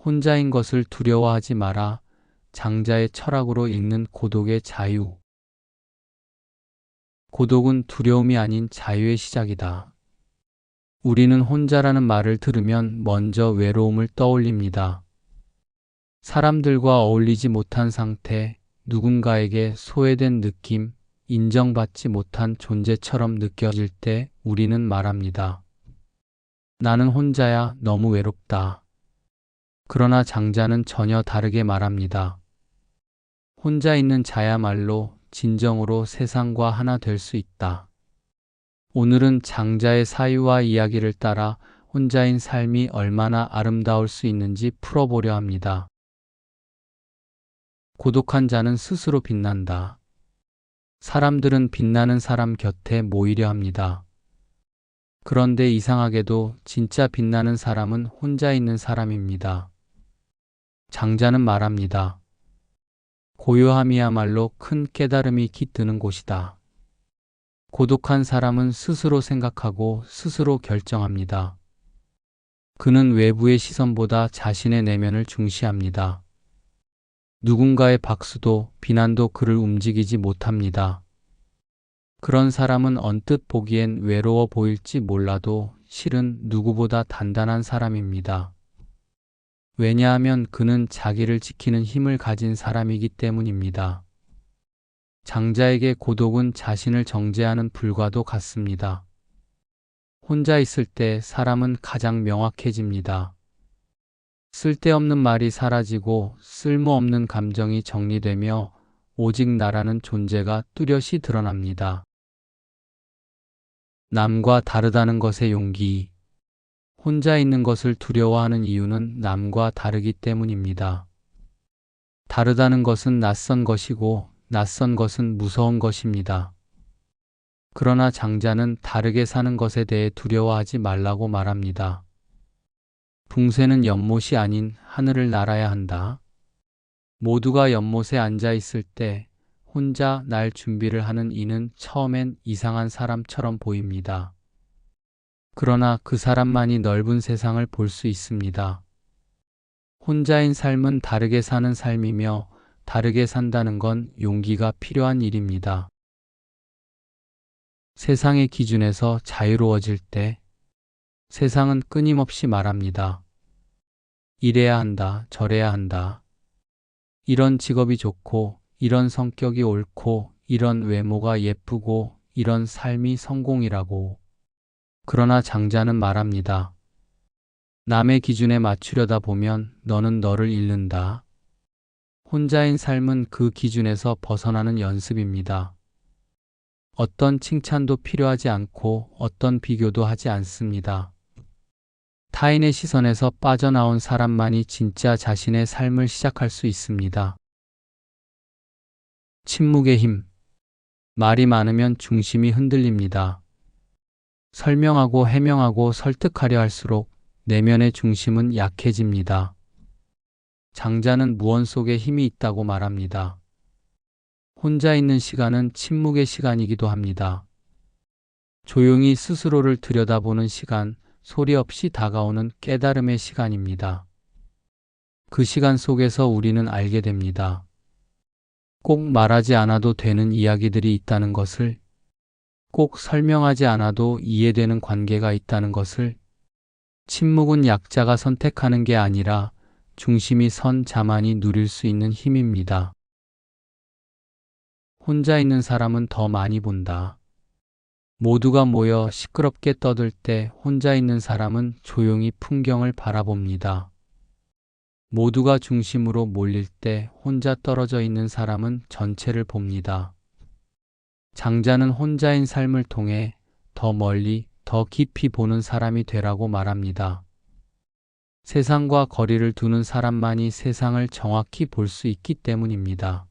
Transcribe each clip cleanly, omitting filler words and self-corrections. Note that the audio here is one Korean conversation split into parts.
혼자인 것을 두려워하지 마라. 장자의 철학으로 읽는 고독의 자유. 고독은 두려움이 아닌 자유의 시작이다. 우리는 혼자라는 말을 들으면 먼저 외로움을 떠올립니다. 사람들과 어울리지 못한 상태, 누군가에게 소외된 느낌, 인정받지 못한 존재처럼 느껴질 때 우리는 말합니다. 나는 혼자야, 너무 외롭다. 그러나 장자는 전혀 다르게 말합니다. 혼자 있는 자야말로 진정으로 세상과 하나 될 수 있다. 오늘은 장자의 사유와 이야기를 따라 혼자인 삶이 얼마나 아름다울 수 있는지 풀어보려 합니다. 고독한 자는 스스로 빛난다. 사람들은 빛나는 사람 곁에 모이려 합니다. 그런데 이상하게도 진짜 빛나는 사람은 혼자 있는 사람입니다. 장자는 말합니다. 고요함이야말로 큰 깨달음이 깃드는 곳이다. 고독한 사람은 스스로 생각하고 스스로 결정합니다. 그는 외부의 시선보다 자신의 내면을 중시합니다. 누군가의 박수도 비난도 그를 움직이지 못합니다. 그런 사람은 언뜻 보기엔 외로워 보일지 몰라도 실은 누구보다 단단한 사람입니다. 왜냐하면 그는 자기를 지키는 힘을 가진 사람이기 때문입니다. 장자에게 고독은 자신을 정죄하는 불과도 같습니다. 혼자 있을 때 사람은 가장 명확해집니다. 쓸데없는 말이 사라지고 쓸모없는 감정이 정리되며 오직 나라는 존재가 뚜렷이 드러납니다. 남과 다르다는 것의 용기. 혼자 있는 것을 두려워하는 이유는 남과 다르기 때문입니다. 다르다는 것은 낯선 것이고 낯선 것은 무서운 것입니다. 그러나 장자는 다르게 사는 것에 대해 두려워하지 말라고 말합니다. 붕새는 연못이 아닌 하늘을 날아야 한다. 모두가 연못에 앉아 있을 때 혼자 날 준비를 하는 이는 처음엔 이상한 사람처럼 보입니다. 그러나 그 사람만이 넓은 세상을 볼 수 있습니다. 혼자인 삶은 다르게 사는 삶이며 다르게 산다는 건 용기가 필요한 일입니다. 세상의 기준에서 자유로워질 때 세상은 끊임없이 말합니다. 이래야 한다, 저래야 한다. 이런 직업이 좋고, 이런 성격이 옳고, 이런 외모가 예쁘고, 이런 삶이 성공이라고. 그러나 장자는 말합니다. 남의 기준에 맞추려다 보면 너는 너를 잃는다. 혼자인 삶은 그 기준에서 벗어나는 연습입니다. 어떤 칭찬도 필요하지 않고 어떤 비교도 하지 않습니다. 타인의 시선에서 빠져나온 사람만이 진짜 자신의 삶을 시작할 수 있습니다. 침묵의 힘. 말이 많으면 중심이 흔들립니다. 설명하고 해명하고 설득하려 할수록 내면의 중심은 약해집니다. 장자는 무언 속에 힘이 있다고 말합니다. 혼자 있는 시간은 침묵의 시간이기도 합니다. 조용히 스스로를 들여다보는 시간, 소리 없이 다가오는 깨달음의 시간입니다. 그 시간 속에서 우리는 알게 됩니다. 꼭 말하지 않아도 되는 이야기들이 있다는 것을, 꼭 설명하지 않아도 이해되는 관계가 있다는 것을, 침묵은 약자가 선택하는 게 아니라 중심이 선 자만이 누릴 수 있는 힘입니다. 혼자 있는 사람은 더 많이 본다. 모두가 모여 시끄럽게 떠들 때 혼자 있는 사람은 조용히 풍경을 바라봅니다. 모두가 중심으로 몰릴 때 혼자 떨어져 있는 사람은 전체를 봅니다. 장자는 혼자인 삶을 통해 더 멀리, 더 깊이 보는 사람이 되라고 말합니다. 세상과 거리를 두는 사람만이 세상을 정확히 볼 수 있기 때문입니다.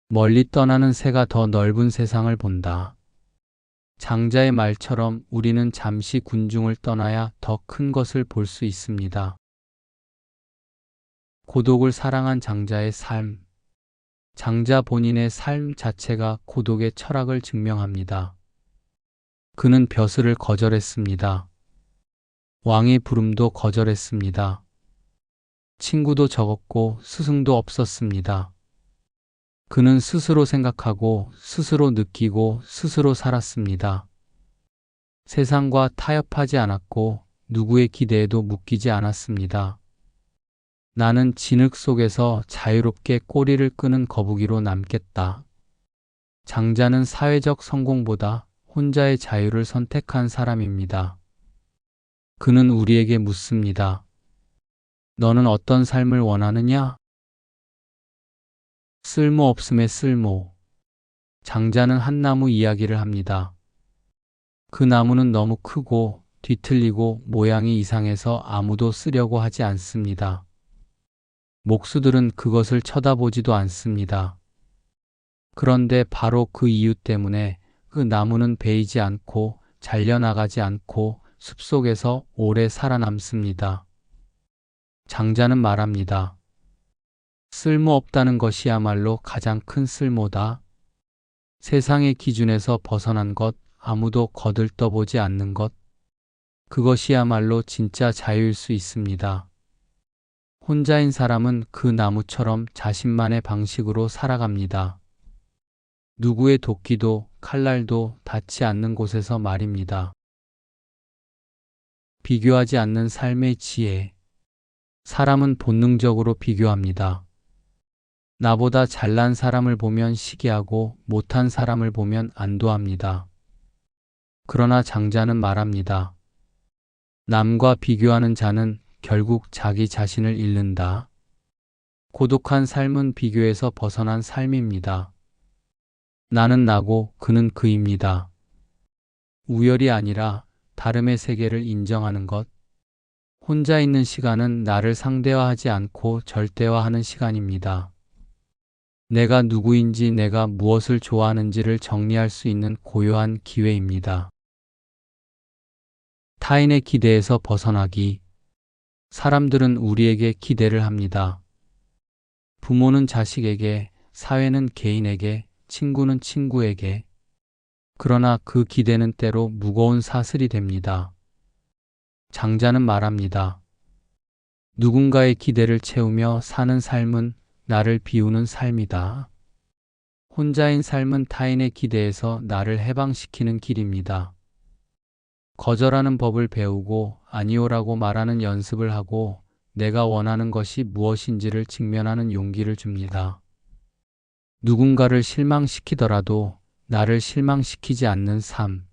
멀리 떠나는 새가 더 넓은 세상을 본다. 장자의 말처럼 우리는 잠시 군중을 떠나야 더 큰 것을 볼 수 있습니다. 고독을 사랑한 장자의 삶. 장자 본인의 삶 자체가 고독의 철학을 증명합니다. 그는 벼슬을 거절했습니다. 왕의 부름도 거절했습니다. 친구도 적었고 스승도 없었습니다. 그는 스스로 생각하고 스스로 느끼고 스스로 살았습니다. 세상과 타협하지 않았고 누구의 기대에도 묶이지 않았습니다. 나는 진흙 속에서 자유롭게 꼬리를 끄는 거북이로 남겠다. 장자는 사회적 성공보다 혼자의 자유를 선택한 사람입니다. 그는 우리에게 묻습니다. 너는 어떤 삶을 원하느냐? 쓸모없음의 쓸모. 장자는 한 나무 이야기를 합니다. 그 나무는 너무 크고 뒤틀리고 모양이 이상해서 아무도 쓰려고 하지 않습니다. 목수들은 그것을 쳐다보지도 않습니다. 그런데 바로 그 이유 때문에 그 나무는 베이지 않고 잘려나가지 않고 숲속에서 오래 살아남습니다. 장자는 말합니다. 쓸모없다는 것이야말로 가장 큰 쓸모다. 세상의 기준에서 벗어난 것, 아무도 거들떠보지 않는 것, 그것이야말로 진짜 자유일 수 있습니다. 혼자인 사람은 그 나무처럼 자신만의 방식으로 살아갑니다. 누구의 도끼도 칼날도 닿지 않는 곳에서 말입니다. 비교하지 않는 삶의 지혜. 사람은 본능적으로 비교합니다. 나보다 잘난 사람을 보면 시기하고 못한 사람을 보면 안도합니다. 그러나 장자는 말합니다. 남과 비교하는 자는 결국 자기 자신을 잃는다. 고독한 삶은 비교에서 벗어난 삶입니다. 나는 나고 그는 그입니다. 우열이 아니라 다름의 세계를 인정하는 것. 혼자 있는 시간은 나를 상대화하지 않고 절대화하는 시간입니다. 내가 누구인지, 내가 무엇을 좋아하는지를 정리할 수 있는 고요한 기회입니다. 타인의 기대에서 벗어나기. 사람들은 우리에게 기대를 합니다. 부모는 자식에게, 사회는 개인에게, 친구는 친구에게. 그러나 그 기대는 때로 무거운 사슬이 됩니다. 장자는 말합니다. 누군가의 기대를 채우며 사는 삶은 나를 비우는 삶이다. 혼자인 삶은 타인의 기대에서 나를 해방시키는 길입니다. 거절하는 법을 배우고 아니오라고 말하는 연습을 하고 내가 원하는 것이 무엇인지를 직면하는 용기를 줍니다. 누군가를 실망시키더라도 나를 실망시키지 않는 삶.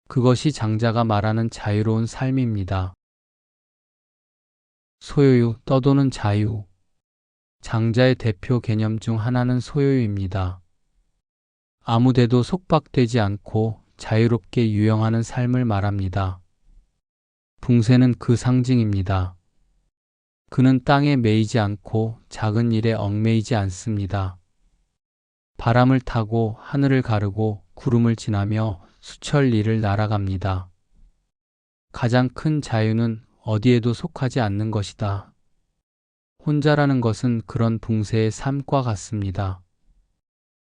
그것이 장자가 말하는 자유로운 삶입니다. 소요유, 떠도는 자유. 장자의 대표 개념 중 하나는 소요유입니다. 아무데도 속박되지 않고 자유롭게 유영하는 삶을 말합니다. 붕새는 그 상징입니다. 그는 땅에 매이지 않고 작은 일에 얽매이지 않습니다. 바람을 타고 하늘을 가르고 구름을 지나며 수천 리를 날아갑니다. 가장 큰 자유는 어디에도 속하지 않는 것이다. 혼자라는 것은 그런 붕새의 삶과 같습니다.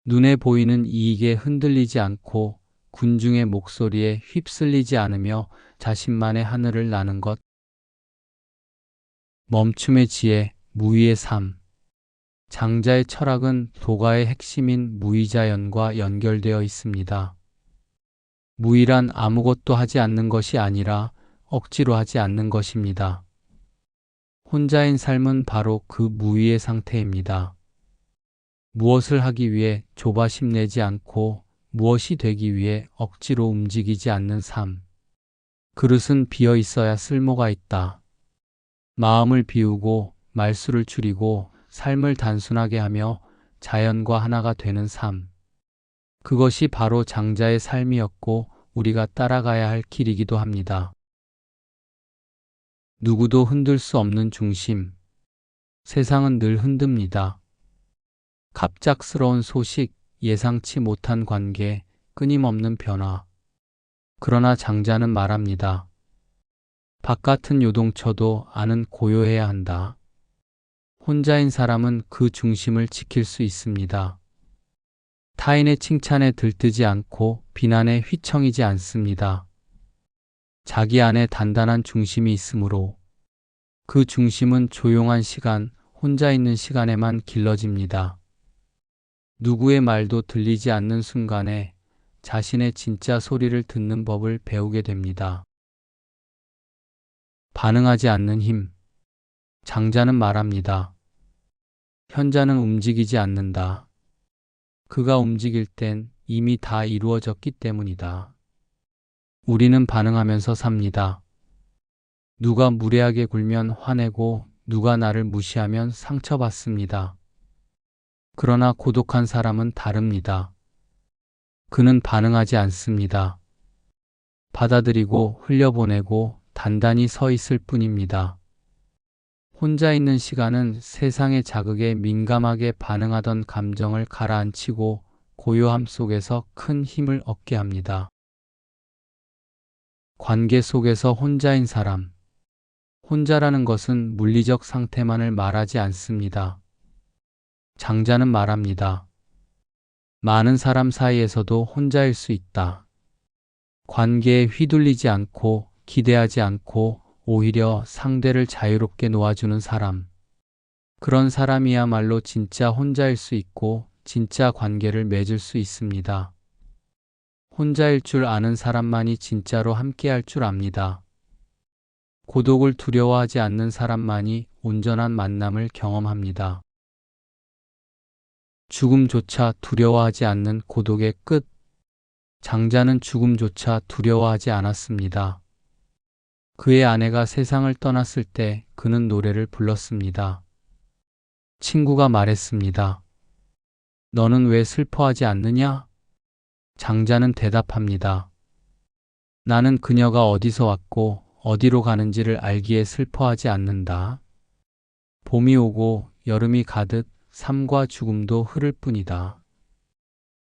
눈에 보이는 이익에 흔들리지 않고 군중의 목소리에 휩쓸리지 않으며 자신만의 하늘을 나는 것. 멈춤의 지혜, 무위의 삶. 장자의 철학은 도가의 핵심인 무위자연과 연결되어 있습니다. 무위란 아무것도 하지 않는 것이 아니라 억지로 하지 않는 것입니다. 혼자인 삶은 바로 그 무위의 상태입니다. 무엇을 하기 위해 조바심 내지 않고 무엇이 되기 위해 억지로 움직이지 않는 삶. 그릇은 비어 있어야 쓸모가 있다. 마음을 비우고 말수를 줄이고 삶을 단순하게 하며 자연과 하나가 되는 삶. 그것이 바로 장자의 삶이었고 우리가 따라가야 할 길이기도 합니다. 누구도 흔들 수 없는 중심. 세상은 늘 흔듭니다. 갑작스러운 소식, 예상치 못한 관계, 끊임없는 변화. 그러나 장자는 말합니다. 바깥은 요동쳐도 안은 고요해야 한다. 혼자인 사람은 그 중심을 지킬 수 있습니다. 타인의 칭찬에 들뜨지 않고 비난에 휘청이지 않습니다. 자기 안에 단단한 중심이 있으므로 그 중심은 조용한 시간, 혼자 있는 시간에만 길러집니다. 누구의 말도 들리지 않는 순간에 자신의 진짜 소리를 듣는 법을 배우게 됩니다. 반응하지 않는 힘. 장자는 말합니다. 현자는 움직이지 않는다. 그가 움직일 땐 이미 다 이루어졌기 때문이다. 우리는 반응하면서 삽니다. 누가 무례하게 굴면 화내고 누가 나를 무시하면 상처받습니다. 그러나 고독한 사람은 다릅니다. 그는 반응하지 않습니다. 받아들이고 흘려보내고 단단히 서 있을 뿐입니다. 혼자 있는 시간은 세상의 자극에 민감하게 반응하던 감정을 가라앉히고 고요함 속에서 큰 힘을 얻게 합니다. 관계 속에서 혼자인 사람. 혼자라는 것은 물리적 상태만을 말하지 않습니다. 장자는 말합니다. 많은 사람 사이에서도 혼자일 수 있다. 관계에 휘둘리지 않고 기대하지 않고 오히려 상대를 자유롭게 놓아주는 사람. 그런 사람이야말로 진짜 혼자일 수 있고 진짜 관계를 맺을 수 있습니다. 혼자일 줄 아는 사람만이 진짜로 함께할 줄 압니다. 고독을 두려워하지 않는 사람만이 온전한 만남을 경험합니다. 죽음조차 두려워하지 않는 고독의 끝. 장자는 죽음조차 두려워하지 않았습니다. 그의 아내가 세상을 떠났을 때 그는 노래를 불렀습니다. 친구가 말했습니다. 너는 왜 슬퍼하지 않느냐? 장자는 대답합니다. 나는 그녀가 어디서 왔고 어디로 가는지를 알기에 슬퍼하지 않는다. 봄이 오고 여름이 가듯 삶과 죽음도 흐를 뿐이다.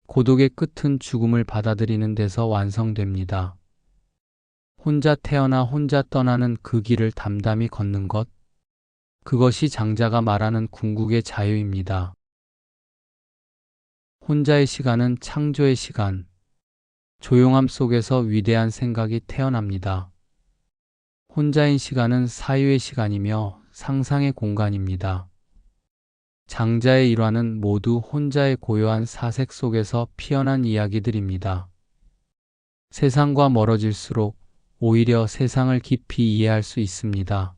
고독의 끝은 죽음을 받아들이는 데서 완성됩니다. 혼자 태어나 혼자 떠나는 그 길을 담담히 걷는 것, 그것이 장자가 말하는 궁극의 자유입니다. 혼자의 시간은 창조의 시간, 조용함 속에서 위대한 생각이 태어납니다. 혼자인 시간은 사유의 시간이며 상상의 공간입니다. 장자의 일화는 모두 혼자의 고요한 사색 속에서 피어난 이야기들입니다. 세상과 멀어질수록 오히려 세상을 깊이 이해할 수 있습니다.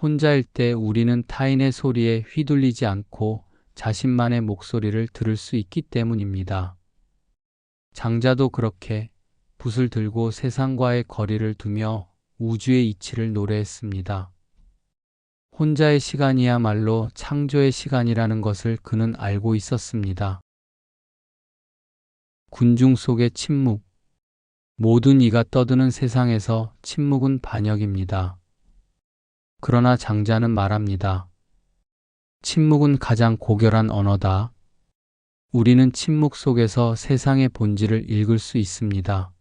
혼자일 때 우리는 타인의 소리에 휘둘리지 않고 자신만의 목소리를 들을 수 있기 때문입니다. 장자도 그렇게 붓을 들고 세상과의 거리를 두며 우주의 이치를 노래했습니다. 혼자의 시간이야말로 창조의 시간이라는 것을 그는 알고 있었습니다. 군중 속의 침묵. 모든 이가 떠드는 세상에서 침묵은 반역입니다. 그러나 장자는 말합니다. 침묵은 가장 고결한 언어다. 우리는 침묵 속에서 세상의 본질을 읽을 수 있습니다.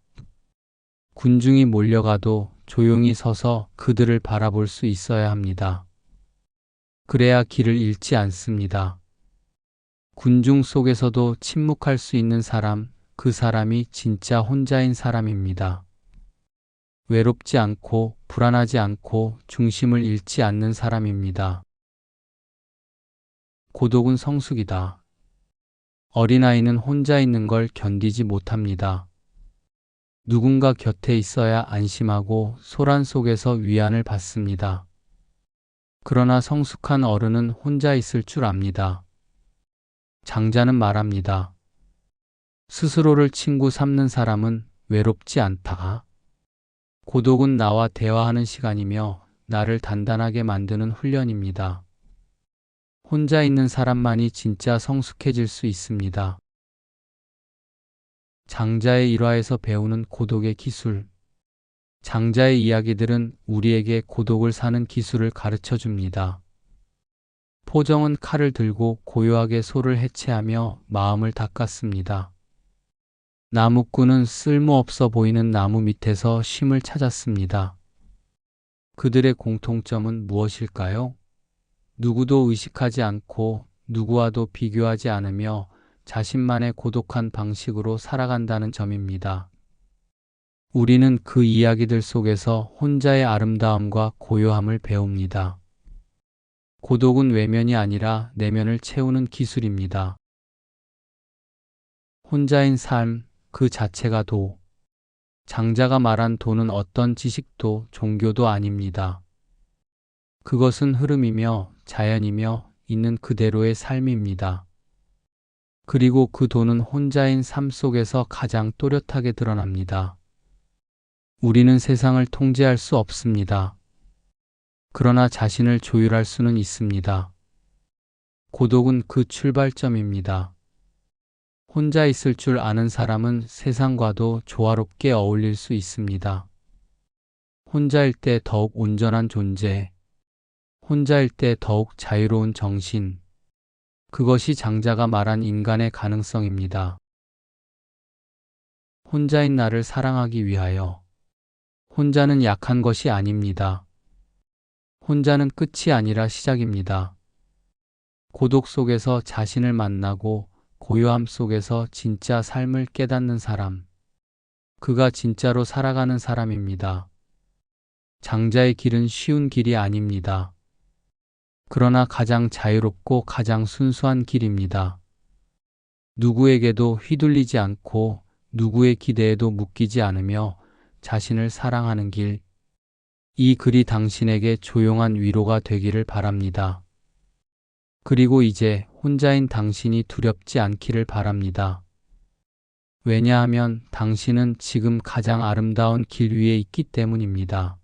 군중이 몰려가도 조용히 서서 그들을 바라볼 수 있어야 합니다. 그래야 길을 잃지 않습니다. 군중 속에서도 침묵할 수 있는 사람, 그 사람이 진짜 혼자인 사람입니다. 외롭지 않고 불안하지 않고 중심을 잃지 않는 사람입니다. 고독은 성숙이다. 어린아이는 혼자 있는 걸 견디지 못합니다. 누군가 곁에 있어야 안심하고 소란 속에서 위안을 받습니다. 그러나 성숙한 어른은 혼자 있을 줄 압니다. 장자는 말합니다. 스스로를 친구 삼는 사람은 외롭지 않다. 고독은 나와 대화하는 시간이며 나를 단단하게 만드는 훈련입니다. 혼자 있는 사람만이 진짜 성숙해질 수 있습니다. 장자의 일화에서 배우는 고독의 기술. 장자의 이야기들은 우리에게 고독을 사는 기술을 가르쳐 줍니다. 포정은 칼을 들고 고요하게 소를 해체하며 마음을 닦았습니다. 나무꾼은 쓸모없어 보이는 나무 밑에서 쉼을 찾았습니다. 그들의 공통점은 무엇일까요? 누구도 의식하지 않고 누구와도 비교하지 않으며 자신만의 고독한 방식으로 살아간다는 점입니다. 우리는 그 이야기들 속에서 혼자의 아름다움과 고요함을 배웁니다. 고독은 외면이 아니라 내면을 채우는 기술입니다. 혼자인 삶 그 자체가 장자가 말한 도는 어떤 지식도 종교도 아닙니다. 그것은 흐름이며 자연이며 있는 그대로의 삶입니다. 그리고 그 도는 혼자인 삶 속에서 가장 또렷하게 드러납니다. 우리는 세상을 통제할 수 없습니다. 그러나 자신을 조율할 수는 있습니다. 고독은 그 출발점입니다. 혼자 있을 줄 아는 사람은 세상과도 조화롭게 어울릴 수 있습니다. 혼자일 때 더욱 온전한 존재, 혼자일 때 더욱 자유로운 정신, 그것이 장자가 말한 인간의 가능성입니다. 혼자인 나를 사랑하기 위하여. 혼자는 약한 것이 아닙니다. 혼자는 끝이 아니라 시작입니다. 고독 속에서 자신을 만나고 고요함 속에서 진짜 삶을 깨닫는 사람. 그가 진짜로 살아가는 사람입니다. 장자의 길은 쉬운 길이 아닙니다. 그러나 가장 자유롭고 가장 순수한 길입니다. 누구에게도 휘둘리지 않고 누구의 기대에도 묶이지 않으며 자신을 사랑하는 길. 이 글이 당신에게 조용한 위로가 되기를 바랍니다. 그리고 이제 혼자인 당신이 두렵지 않기를 바랍니다. 왜냐하면 당신은 지금 가장 아름다운 길 위에 있기 때문입니다.